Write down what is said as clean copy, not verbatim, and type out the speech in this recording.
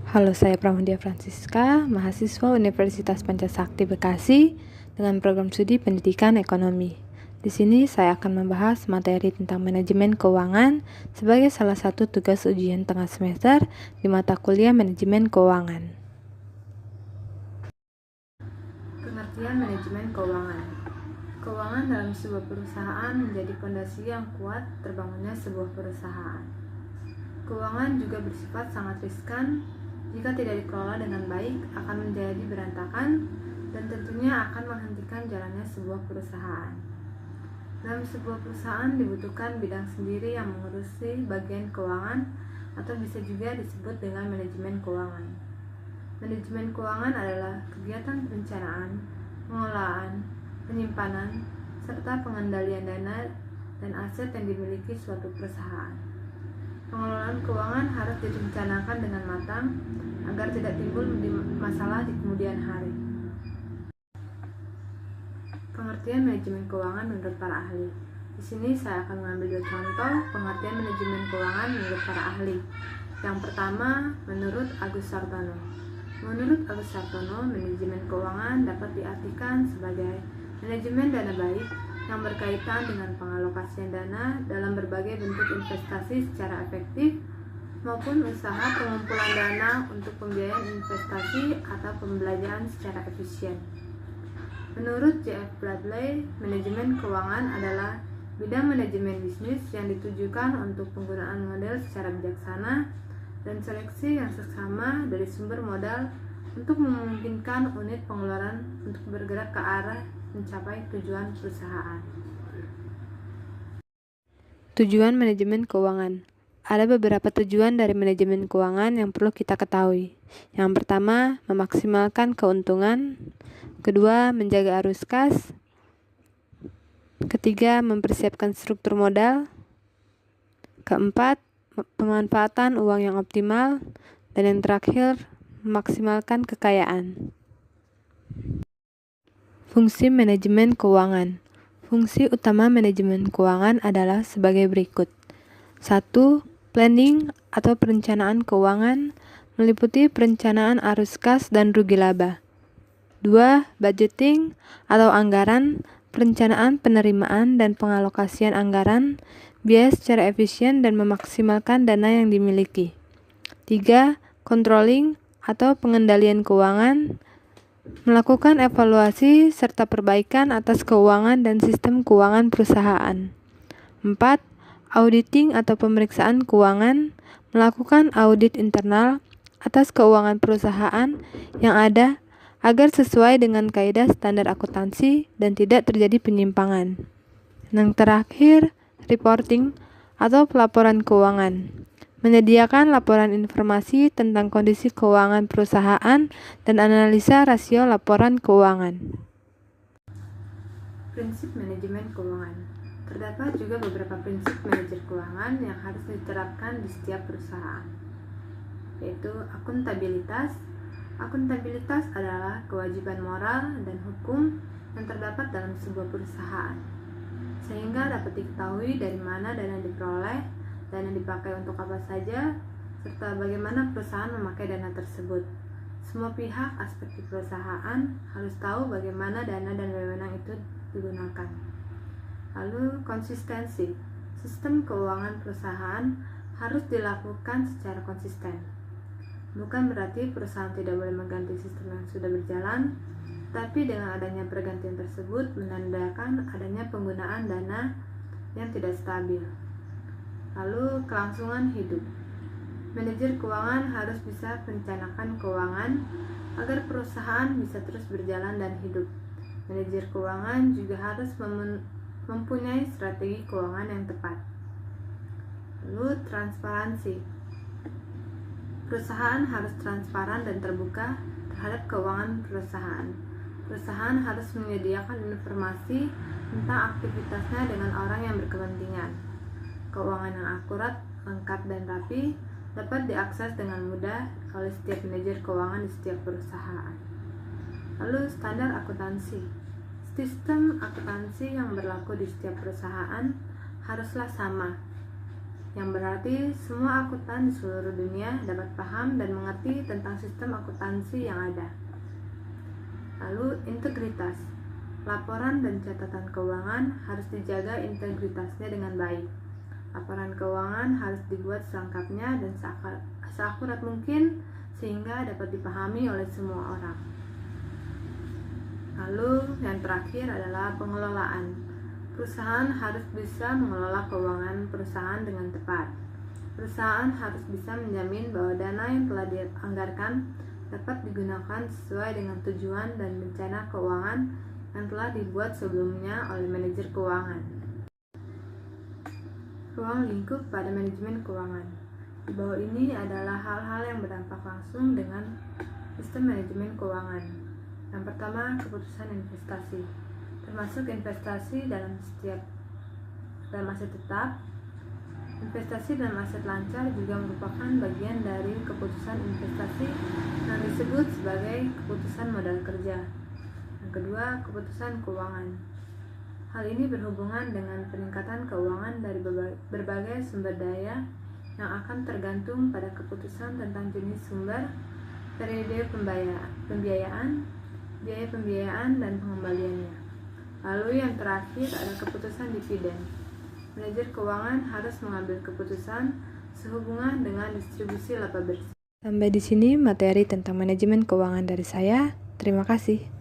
Halo, saya Pramudia Francisca, mahasiswa Universitas Pancasakti Bekasi dengan program studi Pendidikan Ekonomi. Di sini saya akan membahas materi tentang manajemen keuangan sebagai salah satu tugas ujian tengah semester di mata kuliah Manajemen Keuangan. Pengertian manajemen keuangan. Keuangan dalam sebuah perusahaan menjadi fondasi yang kuat terbangunnya sebuah perusahaan. Keuangan juga bersifat sangat riskan. Jika tidak dikelola dengan baik, akan menjadi berantakan dan tentunya akan menghentikan jalannya sebuah perusahaan. Dalam sebuah perusahaan dibutuhkan bidang sendiri yang mengurusi bagian keuangan atau bisa juga disebut dengan manajemen keuangan. Manajemen keuangan adalah kegiatan perencanaan, pengelolaan, penyimpanan, serta pengendalian dana dan aset yang dimiliki suatu perusahaan. Pengelolaan keuangan harus direncanakan dengan matang agar tidak timbul masalah di kemudian hari. Pengertian manajemen keuangan menurut para ahli. Di sini saya akan mengambil 2 contoh pengertian manajemen keuangan menurut para ahli. Yang pertama, menurut Agus Sartono. Menurut Agus Sartono, manajemen keuangan dapat diartikan sebagai manajemen dana baik yang berkaitan dengan pengalokasian dana dalam berbagai bentuk investasi secara efektif maupun usaha pengumpulan dana untuk pembiayaan investasi atau pembelanjaan secara efisien. Menurut J.F. Bradley, manajemen keuangan adalah bidang manajemen bisnis yang ditujukan untuk penggunaan model secara bijaksana dan seleksi yang seksama dari sumber modal untuk memungkinkan unit pengeluaran untuk bergerak ke arah mencapai tujuan perusahaan. Tujuan manajemen keuangan. Ada beberapa tujuan dari manajemen keuangan yang perlu kita ketahui. Yang pertama, memaksimalkan keuntungan. Kedua, menjaga arus kas. Ketiga, mempersiapkan struktur modal. Keempat, pemanfaatan uang yang optimal. Dan yang terakhir, memaksimalkan kekayaan. Fungsi manajemen keuangan. Fungsi utama manajemen keuangan adalah sebagai berikut. 1. Planning atau perencanaan keuangan meliputi perencanaan arus kas dan rugi laba. 2. Budgeting atau anggaran, perencanaan penerimaan dan pengalokasian anggaran, biaya secara efisien dan memaksimalkan dana yang dimiliki. 3. Controlling atau pengendalian keuangan, melakukan evaluasi serta perbaikan atas keuangan dan sistem keuangan perusahaan. 4. Auditing atau pemeriksaan keuangan, melakukan audit internal atas keuangan perusahaan yang ada agar sesuai dengan kaidah standar akuntansi dan tidak terjadi penyimpangan. Yang terakhir, reporting atau pelaporan keuangan, menyediakan laporan informasi tentang kondisi keuangan perusahaan dan analisa rasio laporan keuangan. Prinsip manajemen keuangan. Terdapat juga beberapa prinsip manajer keuangan yang harus diterapkan di setiap perusahaan, yaitu akuntabilitas. Akuntabilitas adalah kewajiban moral dan hukum yang terdapat dalam sebuah perusahaan, sehingga dapat diketahui dari mana dana diperoleh, dana dipakai untuk apa saja, serta bagaimana perusahaan memakai dana tersebut. Semua pihak aspek di perusahaan harus tahu bagaimana dana dan wewenang itu digunakan. Lalu, konsistensi. Sistem keuangan perusahaan harus dilakukan secara konsisten. Bukan berarti perusahaan tidak boleh mengganti sistem yang sudah berjalan, tapi dengan adanya pergantian tersebut menandakan adanya penggunaan dana yang tidak stabil. Lalu, kelangsungan hidup. Manajer keuangan harus bisa merencanakan keuangan agar perusahaan bisa terus berjalan dan hidup. Manajer keuangan juga harus mempunyai strategi keuangan yang tepat. Lalu, transparansi. Perusahaan harus transparan dan terbuka terhadap keuangan perusahaan. Perusahaan harus menyediakan informasi tentang aktivitasnya dengan orang yang berkepentingan. Keuangan yang akurat, lengkap, dan rapi dapat diakses dengan mudah oleh setiap manajer keuangan di setiap perusahaan. Lalu, standar akuntansi. Sistem akuntansi yang berlaku di setiap perusahaan haruslah sama. yang berarti semua akuntan di seluruh dunia dapat paham dan mengerti tentang sistem akuntansi yang ada. Lalu, integritas. Laporan dan catatan keuangan harus dijaga integritasnya dengan baik. Laporan keuangan harus dibuat selengkapnya dan seakurat mungkin sehingga dapat dipahami oleh semua orang. Lalu yang terakhir adalah pengelolaan. Perusahaan harus bisa mengelola keuangan perusahaan dengan tepat. Perusahaan harus bisa menjamin bahwa dana yang telah dianggarkan dapat digunakan sesuai dengan tujuan dan rencana keuangan yang telah dibuat sebelumnya oleh manajer keuangan. Ruang lingkup pada manajemen keuangan. Di bawah ini adalah hal-hal yang berdampak langsung dengan sistem manajemen keuangan. Yang pertama, keputusan investasi, termasuk investasi dalam aset tetap. Investasi dalam aset lancar juga merupakan bagian dari keputusan investasi yang disebut sebagai keputusan modal kerja. Yang kedua, keputusan keuangan. Hal ini berhubungan dengan peningkatan keuangan dari berbagai sumber daya yang akan tergantung pada keputusan tentang jenis sumber, periode pembiayaan, biaya pembiayaan, dan pengembaliannya. Lalu yang terakhir ada keputusan dividen. Manajer keuangan harus mengambil keputusan sehubungan dengan distribusi laba bersih. Sampai di sini materi tentang manajemen keuangan dari saya. Terima kasih.